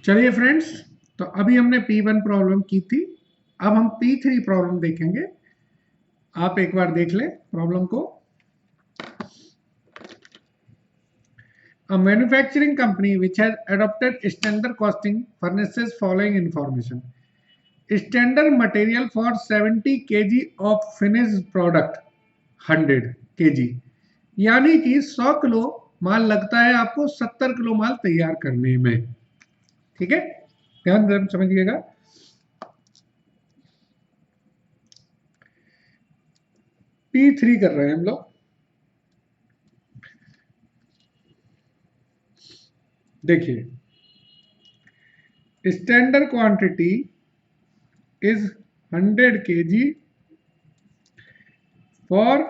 चलिए फ्रेंड्स, तो अभी हमने P1 प्रॉब्लम की थी। अब हम P3 प्रॉब्लम देखेंगे। आप एक बार देख लें प्रॉब्लम को। A manufacturing company which has adopted standard costing furnishes following information. Standard material for 70 kg of finished product 100 kg, यानी कि 100 किलो माल लगता है आपको 70 किलो माल तैयार करने में। ठीक है, ध्यान समझिएगा। P3 कर रहे हैं हम लोग। देखिए, standard quantity is 100 kg for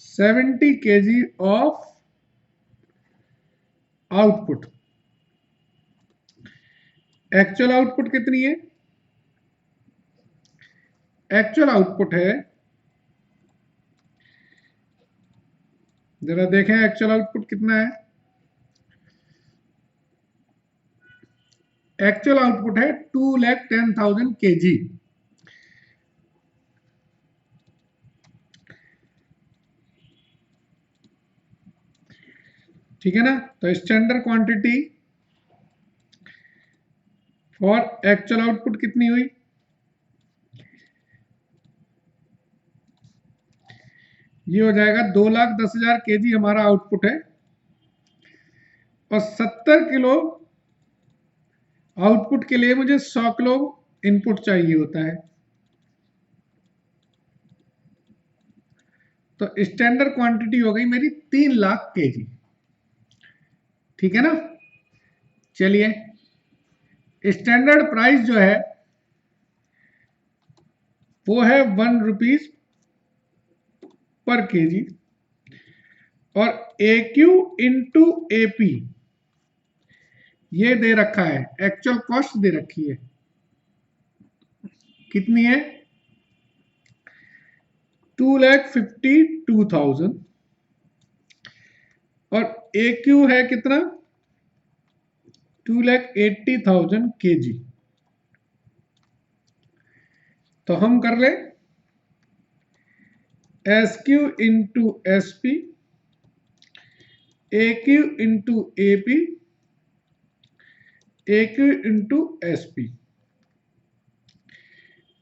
70 kg of output. Actual output कितनी है? एक्चुअल आउटपुट है, जरा देखें एक्चुअल आउटपुट कितना है। एक्चुअल आउटपुट है 2,10,000 kg। ठीक है ना? तो standard quantity for actual output कितनी हुई? ये हो जाएगा 2,10,000 kg हमारा आउटपुट है, और 70 किलो आउटपुट के लिए मुझे 100 किलो इनपुट चाहिए होता है। तो स्टैंडर्ड क्वांटिटी हो गई मेरी 3 लाख kg। ठीक है ना? चलिए, स्टैंडर्ड प्राइस जो है वो है 1 रुपीज पर kg, और AQ इंटू AP ये दे रखा है, एक्चुअल कॉस्ट दे रखी है। कितनी है? 2,52,000, और AQ है कितना? 2,80,000 kg। तो हम कर ले SQ into SP, AQ into AP, AQ into SP।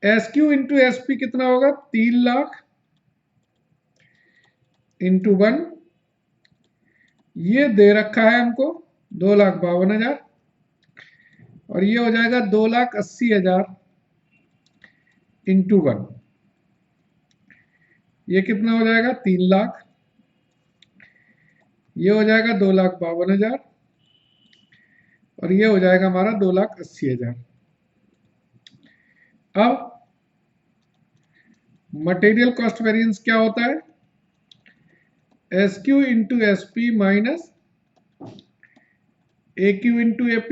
SQ into SP कितना होगा? 3 लाख इंटू 1, ये दे रखा है हमको 2,52,000, और ये हो जाएगा 2,80,000 इंटू 1, ये कितना हो जाएगा? 3 लाख। ये हो जाएगा 2,52,000, और ये हो जाएगा हमारा 2,80,000। अब मटेरियल कॉस्ट वेरिएंस क्या होता है? SQ into SP minus AQ into AP।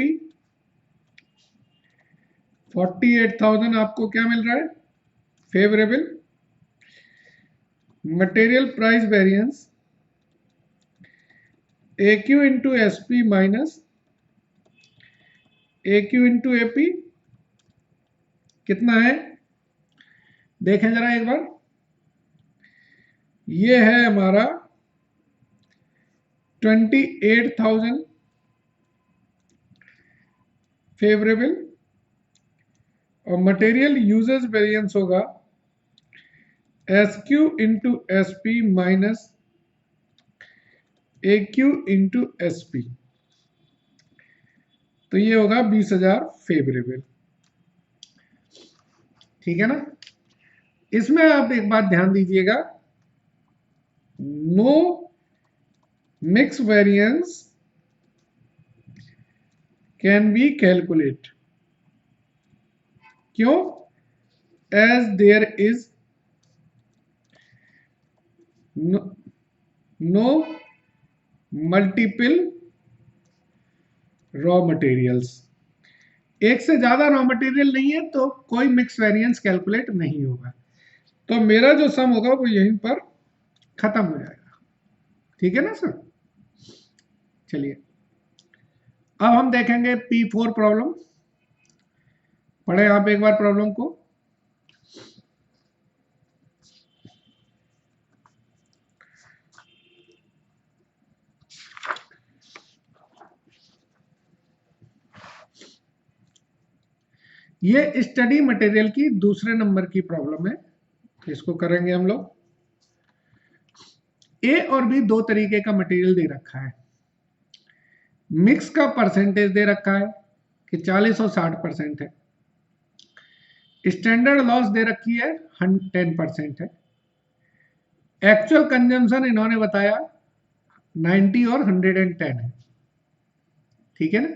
48,000 आपको क्या मिल रहा है? Favourable. Material price variance AQ into SP minus AQ into AP कितना है? देखें जरा एक बार। ये है हमारा 28,000 फेवरेबल, और मटेरियल यूजेज वेरिएंस होगा SQ into SP minus AQ into SP। तो ये होगा 20,000 फेवरेबल। ठीक है ना? इसमें आप एक बात ध्यान दीजिएगा, no mix variance can be calculate. क्यों? As there is no multiple raw materials. एक से ज्यादा रॉ मटेरियल नहीं है तो कोई मिक्स वेरिएंस कैलकुलेट नहीं होगा। तो मेरा जो सम होगा वो यहीं पर खत्म हो जाएगा। ठीक है ना सर? चलिए, अब हम देखेंगे P4 प्रॉब्लम। पढ़े आप एक बार प्रॉब्लम को। ये स्टडी मटेरियल की दूसरे नंबर की प्रॉब्लम है, तो इसको करेंगे हम लोग। ए और बी दो तरीके का मटेरियल दे रखा है। मिक्स का परसेंटेज दे रखा है कि 40 और 60% है। स्टैंडर्ड लॉस दे रखी है 10% है। एक्चुअल कंजम्पशन इन्होंने बताया 90 और 110 है। ठीक है ना।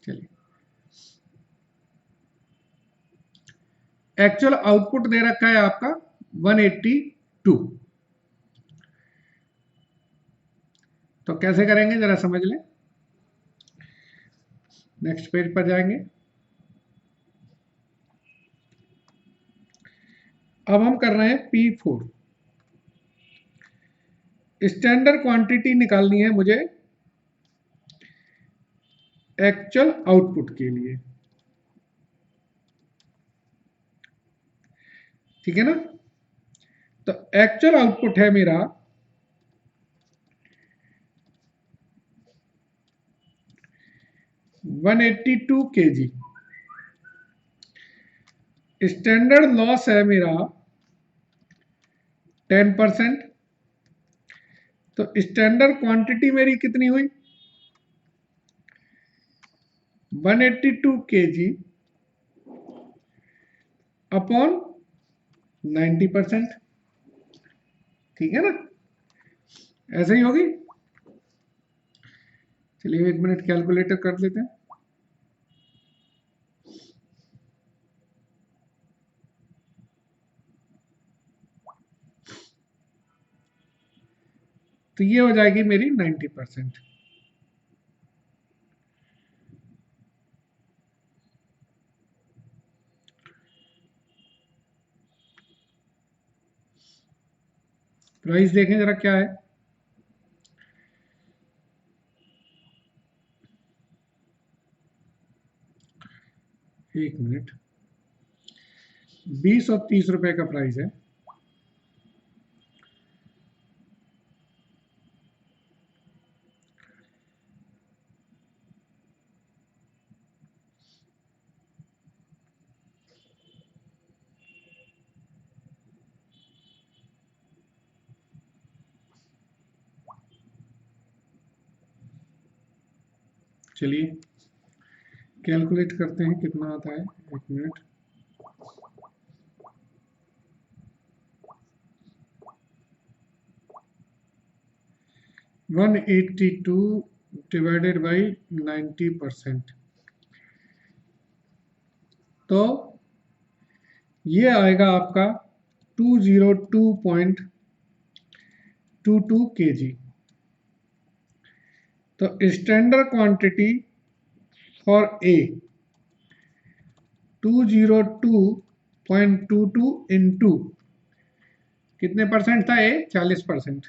चलिए, एक्चुअल आउटपुट दे रखा है आपका 182। तो कैसे करेंगे जरा समझ लें। नेक्स्ट पेज पर जाएंगे। अब हम कर रहे हैं P4। स्टैंडर्ड क्वांटिटी निकालनी है मुझे एक्चुअल आउटपुट के लिए। ठीक है ना। तो एक्चुअल आउटपुट है मेरा 182 kg। स्टैंडर्ड लॉस है मेरा 10%। तो स्टैंडर्ड क्वांटिटी मेरी कितनी हुई 182 kg अपॉन 90%। ठीक है ना, ऐसे ही होगी। चलिए 1 मिनट कैलकुलेटर कर लेते हैं। तो ये हो जाएगी मेरी 90%। प्राइस देखें जरा क्या है। एक मिनट, 20 और 30 रुपए का प्राइस है। चलिए कैलकुलेट करते हैं कितना आता है। एक मिनट, 182 डिवाइडेड बाई 90%। तो ये आएगा आपका 202.22 kg। तो standard quantity for a 202.22 into कितने परसेंट था ए 40%।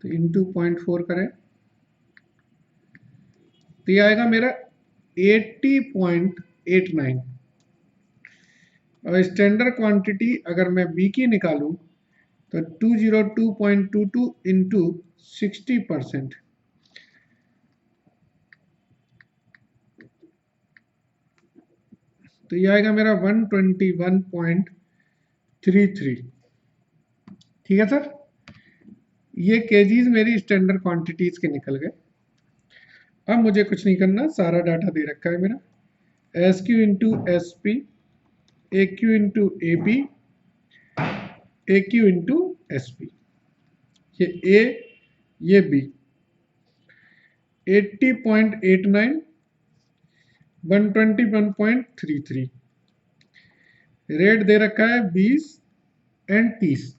तो इंटू 0.4 करें तो ये आएगा मेरा 80.89। और स्टैंडर्ड क्वांटिटी अगर मैं बी की निकालूं तो 202.22 इंटू 60%। तो ये आएगा मेरा 121.33। ठीक है सर, ये केजीज मेरी स्टैंडर्ड क्वांटिटीज के निकल गए। अब मुझे कुछ नहीं करना, सारा डाटा दे रखा है मेरा। S Q into S P, A Q into A P, A Q into S P. ये ए ये बी 80.89, 121.33। रेट दे रखा है 20 एंड 30।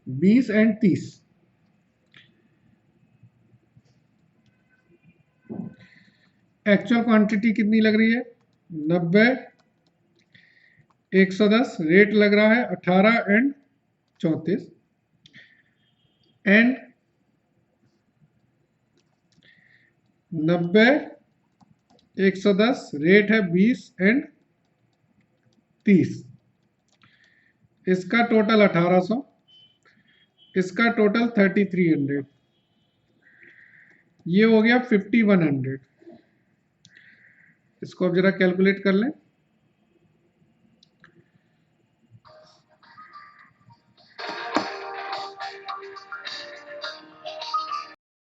20 एंड 30। एक्चुअल क्वांटिटी कितनी लग रही है 90, 110। रेट लग रहा है 18 एंड 34 एंड 90 110 रेट है 20 एंड 30। इसका टोटल 1800, इसका टोटल 3300, ये हो गया 5100। इसको अब जरा कैलकुलेट कर लें।